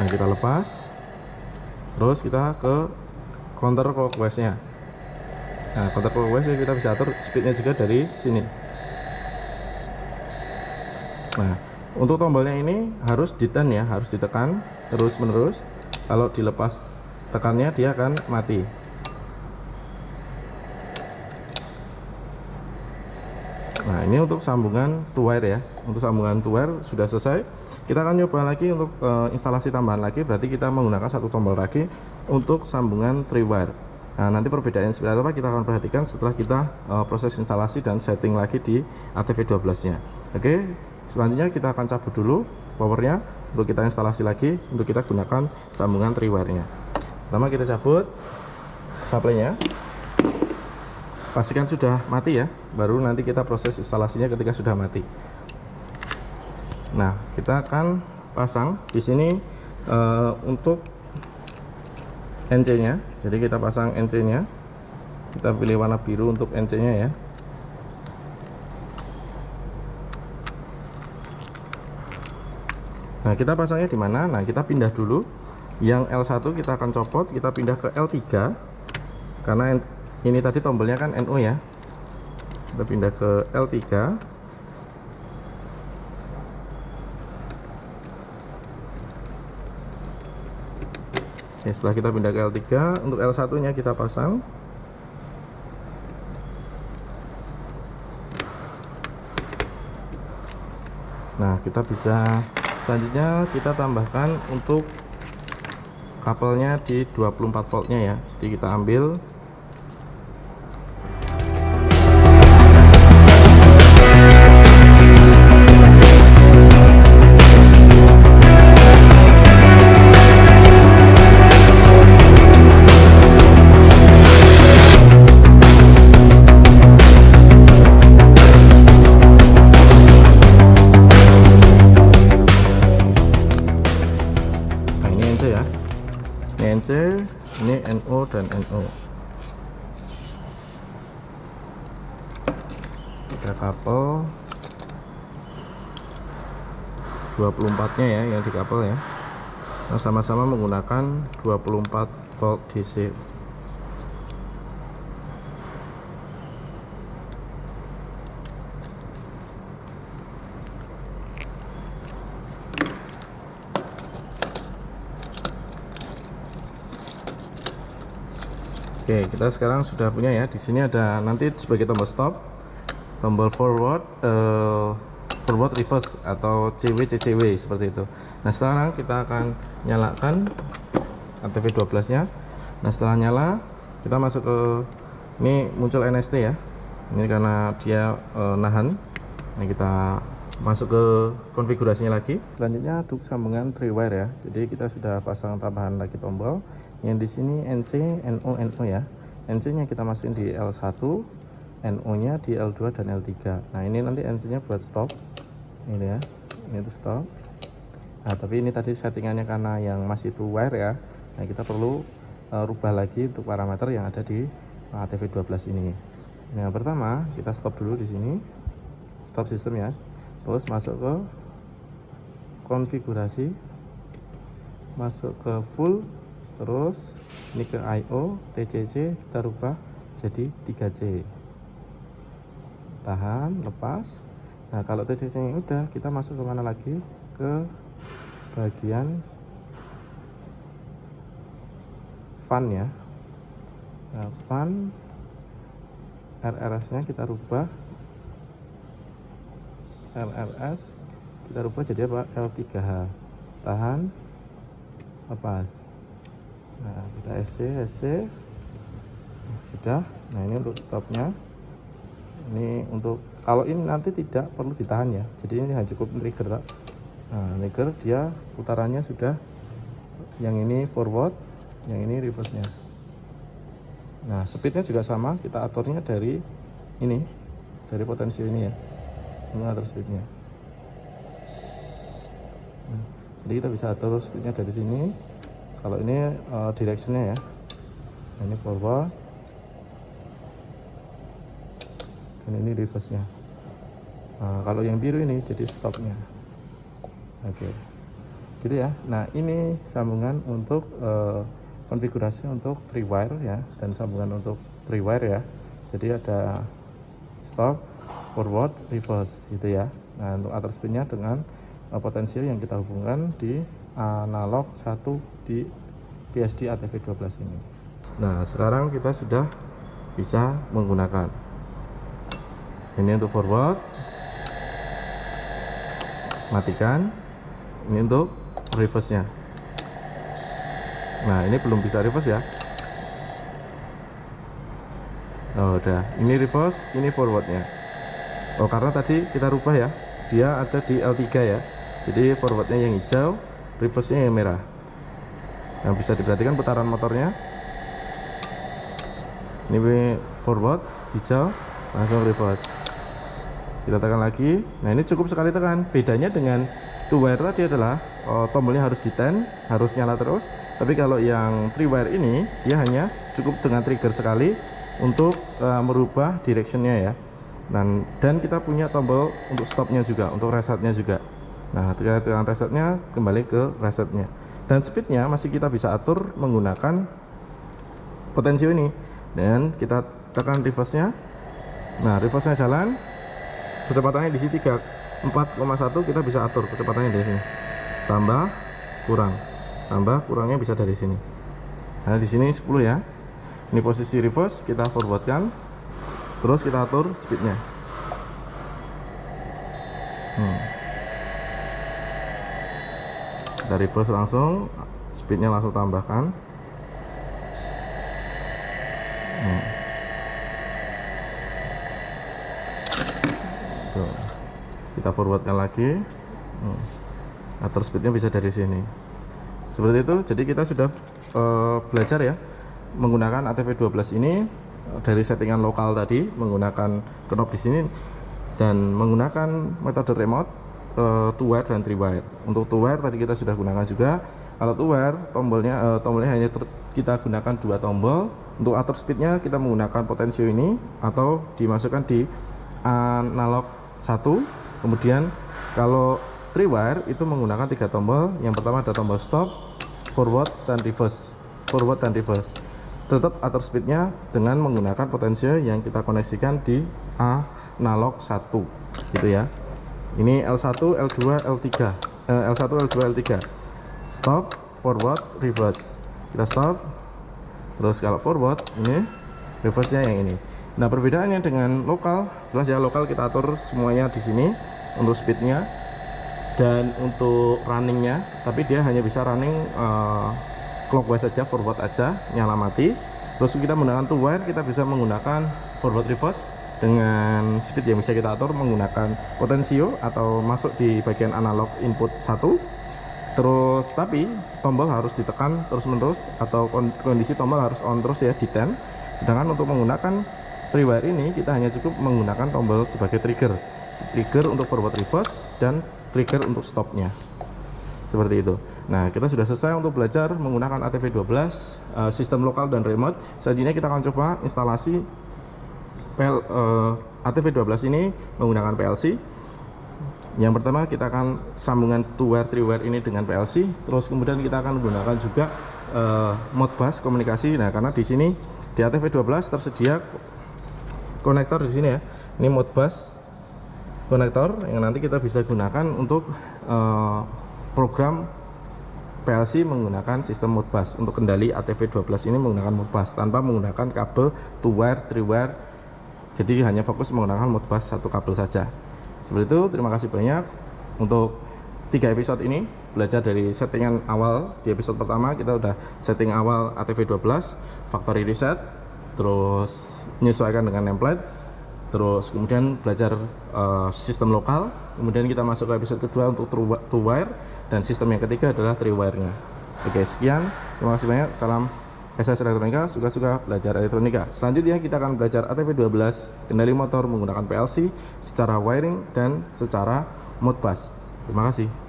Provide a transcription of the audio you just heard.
Nah, kita lepas, terus kita ke counter clockwise-nya. Nah, counter clockwise kita bisa atur speednya juga dari sini. Nah, untuk tombolnya ini harus ditekan ya, harus ditekan terus menerus. Kalau dilepas tekannya dia akan mati. Nah, ini untuk sambungan two wire ya. Untuk sambungan two wire sudah selesai. Kita akan nyoba lagi untuk instalasi tambahan lagi. Berarti kita menggunakan satu tombol lagi untuk sambungan three wire. Nah, nanti perbedaan seperti apa kita akan perhatikan setelah kita proses instalasi dan setting lagi di ATV12 nya. Oke, selanjutnya kita akan cabut dulu powernya untuk kita instalasi lagi, untuk kita gunakan sambungan three wire nya. Pertama kita cabut supply nya, pastikan sudah mati ya, baru nanti kita proses instalasinya ketika sudah mati. Nah, kita akan pasang di sini untuk NC nya. Jadi kita pasang NC nya, kita pilih warna biru untuk NC nya ya. Nah, kita pasangnya di mana? Nah, kita pindah dulu. Yang L1 kita akan copot, kita pindah ke L3 karena ini tadi tombolnya kan NO ya. Kita pindah ke L3. Oke, setelah kita pindah ke L3, untuk L1 nya kita pasang. Nah, kita bisa selanjutnya kita tambahkan untuk kabelnya di 24 voltnya ya. Jadi kita ambil NC, ini NO dan NO. Ada kabel 24 nya ya yang di kabel ya. Nah, sama-sama menggunakan 24 volt DC. Oke, kita sekarang sudah punya ya. Di sini ada nanti sebagai tombol stop, tombol forward, forward reverse atau CW CCW seperti itu. Nah, sekarang kita akan nyalakan ATV12 nya. Nah, setelah nyala kita masuk ke ini muncul NST ya. Ini karena dia nahan. Nah, kita masuk ke konfigurasinya lagi. Selanjutnya untuk sambungan three wire ya. Jadi kita sudah pasang tambahan lagi tombol. Yang di sini NC, NO, NO ya. NC-nya kita masukin di L1, NO-nya di L2 dan L3. Nah, ini nanti NC-nya buat stop. Ini ya. Ini tuh stop. Nah, tapi ini tadi settingannya karena yang masih two wire ya. Nah, kita perlu rubah lagi untuk parameter yang ada di ATV12 ini. Nah, yang pertama kita stop dulu di sini. Stop sistem ya. Terus masuk ke konfigurasi, masuk ke full, terus ini ke IO TCC kita rubah jadi 3C. Tahan, lepas. Nah, kalau TCC nya udah, kita masuk ke mana lagi? Ke bagian fan ya. Nah, fan RRS nya kita rubah, RRS kita rubah jadi apa? L3H. Tahan, lepas. Nah, kita SC sudah. Nah, ini untuk stopnya. Ini untuk kalau ini nanti tidak perlu ditahan ya, jadi ini hanya cukup trigger. Nah, trigger dia putarannya sudah, yang ini forward, yang ini reverse nya. Nah, speednya juga sama, kita aturnya dari ini, dari potensi ini ya, ini atur speednya. Nah, jadi kita bisa atur speednya dari sini. Kalau ini directionnya ya. Nah, ini forward dan ini reverse nya. Nah, kalau yang biru ini jadi stopnya. Oke, gitu ya. Nah, ini sambungan untuk konfigurasi untuk 3 wire ya, dan sambungan untuk 3 wire ya. Jadi ada stop, forward, reverse gitu ya. Nah, untuk atur speednya dengan potensio yang kita hubungkan di analog 1 di VSD ATV12 ini. Nah, sekarang kita sudah bisa menggunakan ini untuk forward, matikan. Ini untuk reverse nya. Nah, ini belum bisa reverse ya. Oh, udah. Ini reverse, ini forwardnya. Oh, karena tadi kita rubah ya, dia ada di L3 ya. Jadi forwardnya yang hijau, reverse nya yang merah. Yang bisa diperhatikan putaran motornya. Ini forward hijau, langsung reverse. Kita tekan lagi. Nah, ini cukup sekali tekan. Bedanya dengan 2 wire tadi adalah tombolnya harus di-10, harus nyala terus. Tapi kalau yang 3 wire ini, dia hanya cukup dengan trigger sekali untuk merubah directionnya ya. Dan kita punya tombol untuk stopnya juga, untuk resetnya juga. Nah, ketika tekan resetnya, kembali ke resetnya. Dan speednya masih kita bisa atur menggunakan potensio ini. Dan kita tekan reverse nya. Nah, reverse nya jalan. Kecepatannya di sini 4,1 kita bisa atur kecepatannya dari sini. Tambah, kurang. Tambah, kurangnya bisa dari sini. Nah, di sini 10 ya. Ini posisi reverse, kita forwardkan. Terus kita atur speednya. Kita reverse langsung, speednya langsung tambahkan. Tuh. Kita forwardkan lagi. Atur speednya bisa dari sini. Seperti itu. Jadi kita sudah belajar ya menggunakan ATV12 ini dari settingan lokal tadi, menggunakan knob di sini dan menggunakan metode remote 2 wire dan 3 wire. Untuk 2 wire tadi kita sudah gunakan juga. Kalau 2 wire tombolnya hanya kita gunakan 2 tombol. Untuk atur speednya kita menggunakan potensio ini atau dimasukkan di analog 1. Kemudian kalau 3 wire itu menggunakan 3 tombol. Yang pertama ada tombol stop, forward dan reverse. Forward dan reverse. Tetap atur speednya dengan menggunakan potensio yang kita koneksikan di analog 1 gitu ya. Ini L1, L2, L3. L1, L2, L3. Stop, forward, reverse. Kita stop. Terus kalau forward ini reverse-nya yang ini. Nah, perbedaannya dengan lokal, jelas ya, lokal kita atur semuanya di sini untuk speednya dan untuk runningnya, tapi dia hanya bisa running clockwise saja, forward aja, nyala mati. Terus kita menggunakan 2 wire, kita bisa menggunakan forward reverse dengan speed yang bisa kita atur menggunakan potensio atau masuk di bagian analog input 1. Terus tapi tombol harus ditekan terus menerus atau kondisi tombol harus on terus ya, di 10. Sedangkan untuk menggunakan 3 wire ini kita hanya cukup menggunakan tombol sebagai trigger untuk forward reverse dan trigger untuk stopnya, seperti itu. Nah, kita sudah selesai untuk belajar menggunakan ATV12 sistem lokal dan remote. Selanjutnya kita akan coba instalasi ATV12 ini menggunakan PLC. Yang pertama kita akan sambungan 2 wire 3 wire ini dengan PLC. Terus kemudian kita akan menggunakan juga Modbus komunikasi. Nah, karena di sini di ATV12 tersedia konektor di sini ya. Ini Modbus konektor yang nanti kita bisa gunakan untuk program PLC menggunakan sistem Modbus. Untuk kendali ATV12 ini menggunakan Modbus tanpa menggunakan kabel 2 wire 3 wire. Jadi hanya fokus menggunakan Modbus 1 kabel saja. Seperti itu. Terima kasih banyak untuk 3 episode ini. Belajar dari settingan awal. Di episode pertama kita udah setting awal ATV12, factory reset, terus menyesuaikan dengan template, terus kemudian belajar sistem lokal. Kemudian kita masuk ke episode kedua untuk 2 wire, dan sistem yang ketiga adalah 3 wire nya. Oke, sekian, terima kasih banyak. Salam SS Elektronika, suka-suka belajar elektronika. Selanjutnya kita akan belajar ATV12 kendali motor menggunakan PLC secara wiring dan secara Modbus. Terima kasih.